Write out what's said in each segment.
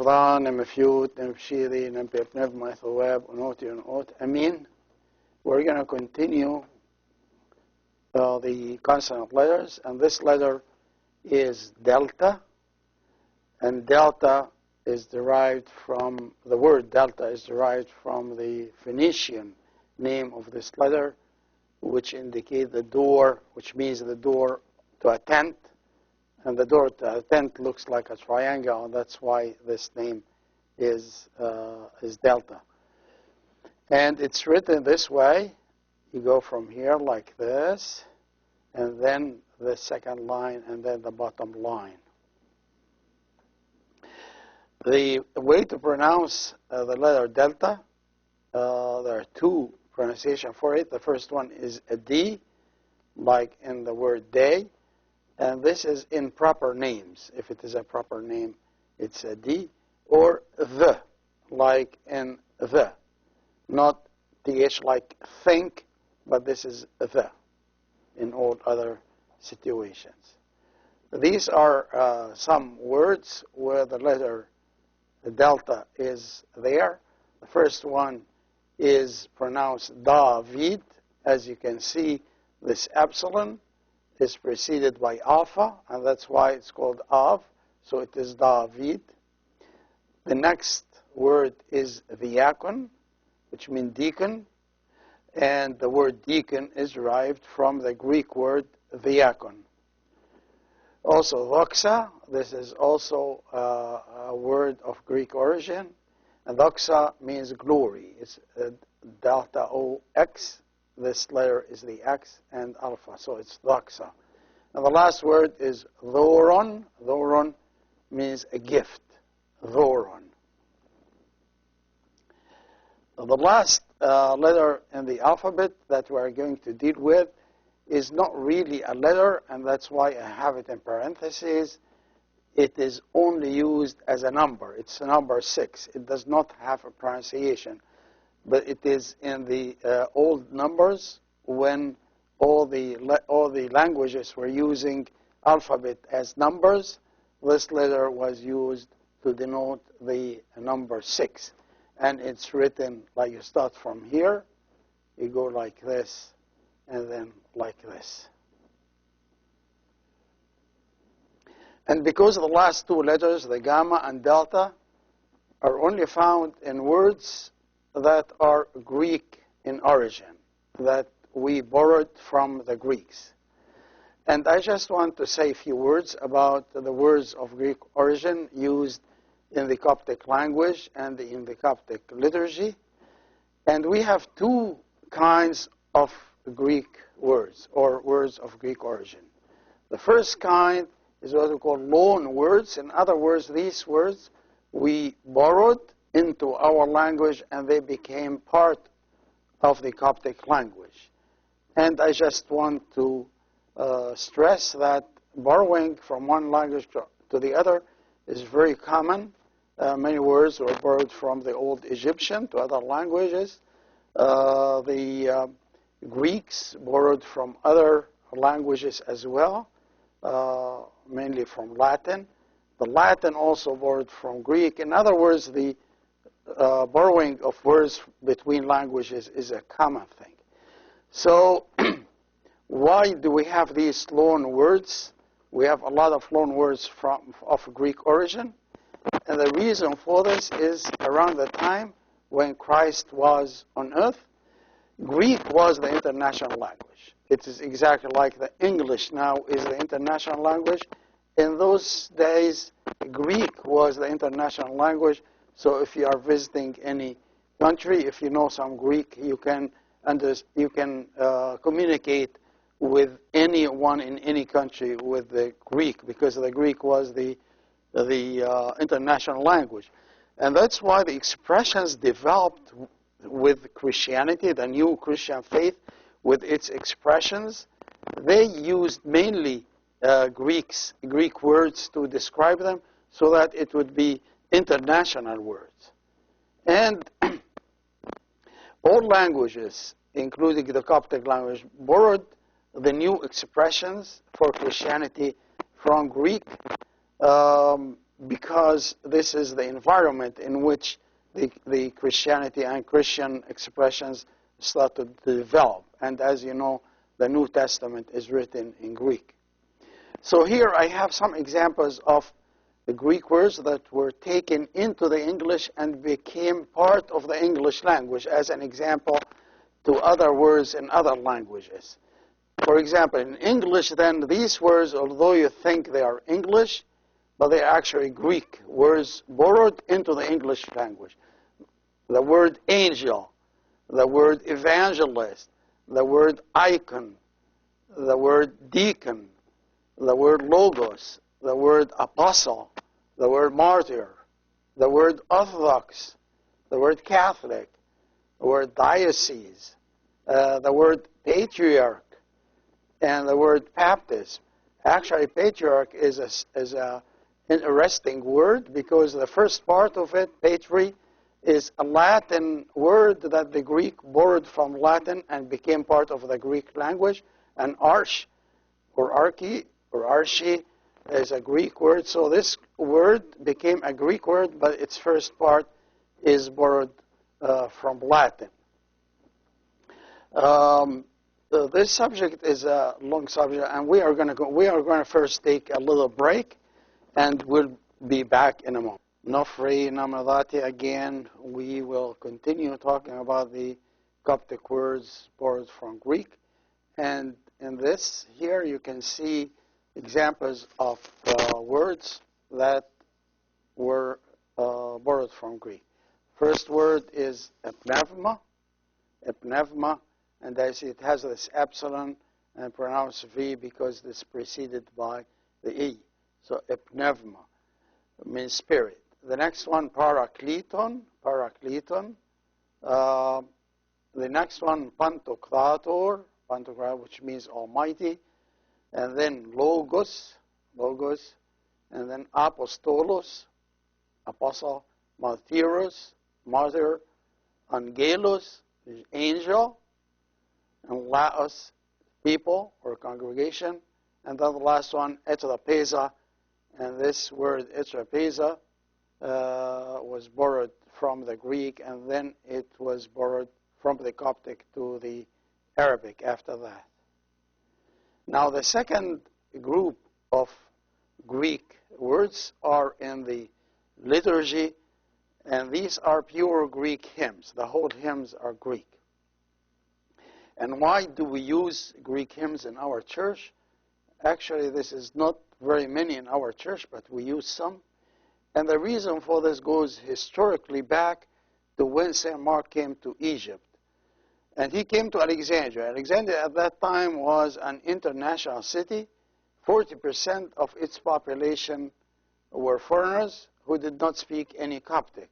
نغضان نمفيوت نمشيري نمبيب نبمي ثواب ونوتي ونوت أمين. We're going to continue the consonant letters, and this letter is delta, and delta is derived from, the word delta is derived from the Phoenician name of this letter, which indicate the door, which means the door to a tent, and the door to a tent looks like a triangle, and that's why this name is delta. And it's written this way. You go from here like this, and then the second line, and then the bottom line. The way to pronounce the letter delta, there are two pronunciations for it. The first one is a D, like in the word day, and this is in proper names. If it is a proper name, it's a D, or the, like in the, not th like think, but this is the in all other situations. These are some words where the letter delta is there. The first one is pronounced David. As you can see, this epsilon is preceded by alpha, and that's why it's called Av, so it is David. The next word is diakon, which means deacon, and the word deacon is derived from the Greek word diakon. Also doxa, this is also a word of Greek origin, and doxa means glory. It's delta OX, this letter is the X, and alpha, so it's doxa. And the last word is thoron. Thoron means a gift, thoron. The last letter in the alphabet that we're going to deal with is not really a letter, and that's why I have it in parentheses. It is only used as a number. It's number 6. It does not have a pronunciation, but it is in the old numbers when all the languages were using alphabet as numbers. This letter was used to denote the number 6. And it's written like you start from here, you go like this, and then like this. And because the last two letters, the gamma and delta, are only found in words that are Greek in origin, that we borrowed from the Greeks. And I just want to say a few words about the words of Greek origin used in the Coptic language and in the Coptic liturgy. And we have two kinds of Greek words, or words of Greek origin. The first kind is what we call loan words. In other words, these words we borrowed into our language and they became part of the Coptic language. And I just want to stress that borrowing from one language to the other is very common. Many words were borrowed from the old Egyptian to other languages. The Greeks borrowed from other languages as well, mainly from Latin. The Latin also borrowed from Greek. In other words, the borrowing of words between languages is a common thing. So why do we have these loan words? We have a lot of loan words of Greek origin. And the reason for this is around the time when Christ was on earth, Greek was the international language. It is exactly like the English now is the international language. In those days, Greek was the international language. So if you are visiting any country, if you know some Greek, you can communicate with anyone in any country with the Greek, because the Greek was the international language. And that's why the expressions developed with Christianity, the new Christian faith, with its expressions. They used mainly Greek words to describe them so that it would be international words. And all languages, including the Coptic language, borrowed the new expressions for Christianity from Greek. because this is the environment in which the Christianity and Christian expressions started to develop. And as you know, the New Testament is written in Greek. So here I have some examples of the Greek words that were taken into the English and became part of the English language as an example to other words in other languages. For example, in English then, these words, although you think they are English, but they are actually Greek words borrowed into the English language. The word angel, the word evangelist, the word icon, the word deacon, the word logos, the word apostle, the word martyr, the word orthodox, the word Catholic, the word diocese, the word patriarch, and the word baptism. Actually, patriarch is an interesting word because the first part of it, patri, is a Latin word that the Greek borrowed from Latin and became part of the Greek language. And arch, or archi, or archi, is a Greek word. So this word became a Greek word, but its first part is borrowed from Latin. This subject is a long subject, and we are going to first take a little break, and we'll be back in a moment. Nofri Namadati again. We will continue talking about the Coptic words borrowed from Greek, and in this here you can see examples of words that were borrowed from Greek. First word is pneuma, and I see it has this epsilon and pronounced V because it's preceded by the E. So pneuma means spirit. The next one, parakleton. The next one, pantokrator, which means almighty. And then logos, and then apostolos, apostle, martyros, martyr, angelos, angel, and laos, people or congregation. And then the last one, etrapeza, and this word etrapeza was borrowed from the Greek, and then it was borrowed from the Coptic to the Arabic after that. Now, the second group of Greek words are in the liturgy, and these are pure Greek hymns. The whole hymns are Greek. And why do we use Greek hymns in our church? Actually, this is not very many in our church, but we use some. And the reason for this goes historically back to when St. Mark came to Egypt. And he came to Alexandria. Alexandria at that time was an international city. 40% of its population were foreigners who did not speak any Coptic.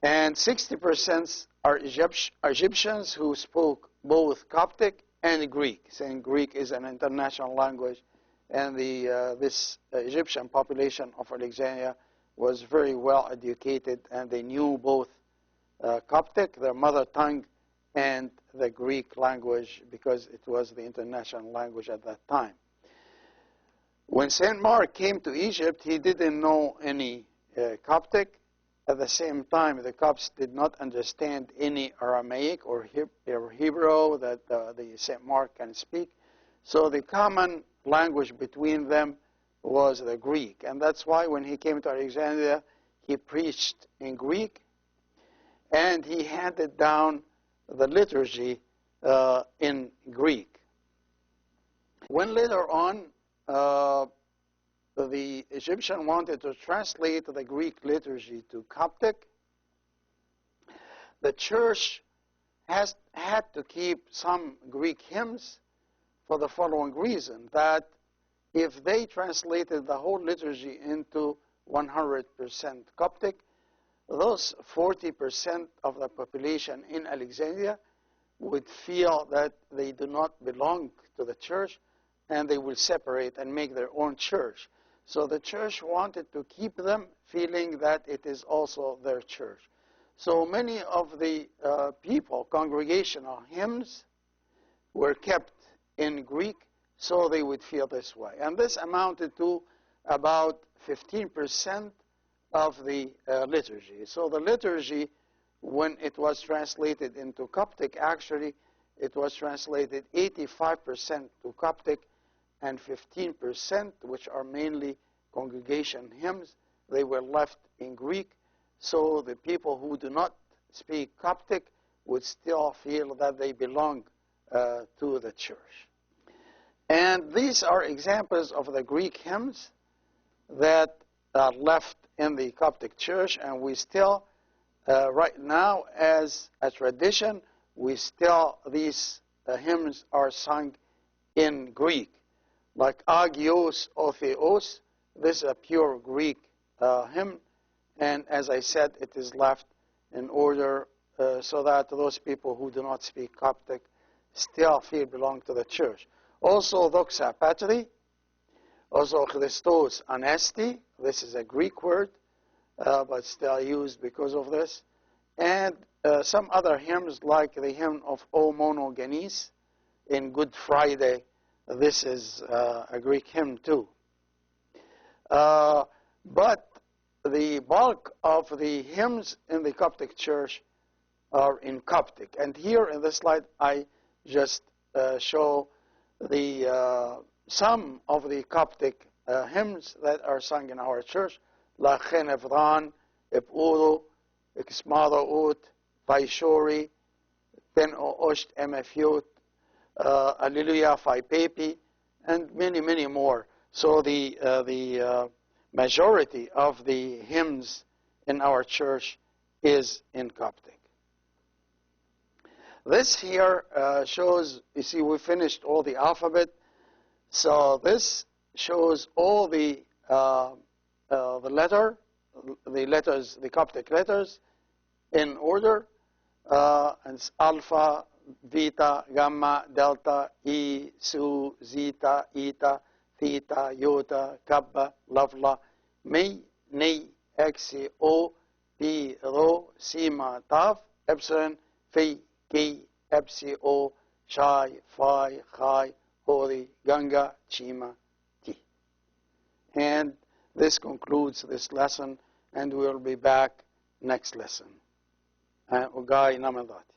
And 60% are Egyptians who spoke both Coptic and Greek, saying Greek is an international language. And this Egyptian population of Alexandria was very well educated, and they knew both Coptic, their mother tongue, and the Greek language because it was the international language at that time. When St. Mark came to Egypt, he didn't know any Coptic. At the same time, the Copts did not understand any Aramaic or Hebrew that the St. Mark can speak. So the common language between them was the Greek. And that's why when he came to Alexandria, he preached in Greek, and he handed down the liturgy in Greek. When later on, the Egyptian wanted to translate the Greek liturgy to Coptic, the church had to keep some Greek hymns for the following reason, that if they translated the whole liturgy into 100% Coptic, those 40% of the population in Alexandria would feel that they do not belong to the church, and they will separate and make their own church. So the church wanted to keep them feeling that it is also their church. So many of the congregational hymns were kept in Greek, so they would feel this way. And this amounted to about 15% of the liturgy. So the liturgy, when it was translated into Coptic, actually it was translated 85% to Coptic and 15%, which are mainly congregation hymns, they were left in Greek. So the people who do not speak Coptic would still feel that they belong to the church. And these are examples of the Greek hymns that are left in the Coptic church, and we still, right now, as a tradition, these hymns are sung in Greek. Like Agios O Theos, this is a pure Greek hymn, and as I said, it is left in order so that those people who do not speak Coptic still feel belong to the church. Also, Doxa Patri, also Christos Anesti, this is a Greek word, but still used because of this. And some other hymns like the hymn of O Monogenes in Good Friday, this is a Greek hymn too. But the bulk of the hymns in the Coptic church are in Coptic. And here in this slide, I just show the some of the Coptic hymns that are sung in our church, La Chenevran, Epuru, Exmaro Ut, Vaishori, Ten Osht Emefiut, Alleluia Phi Pepi, and many, many more. So the majority of the hymns in our church is in Coptic. This here shows, you see, we finished all the alphabet. So this shows all the letters, the Coptic letters in order. And it's alpha, beta, gamma, delta, E, Su, Zeta, Eta, Theta, Iota, Kappa, Lavla, Mi, Ni, Xi, O, Pi, Rho, Sigma, Tav, Epsilon, Phi, Ki, Epsi, O, Shai, Phi, Chai, Hori, Ganga, Chima, Ti. And this concludes this lesson, and we'll be back next lesson. Ugai Namadati.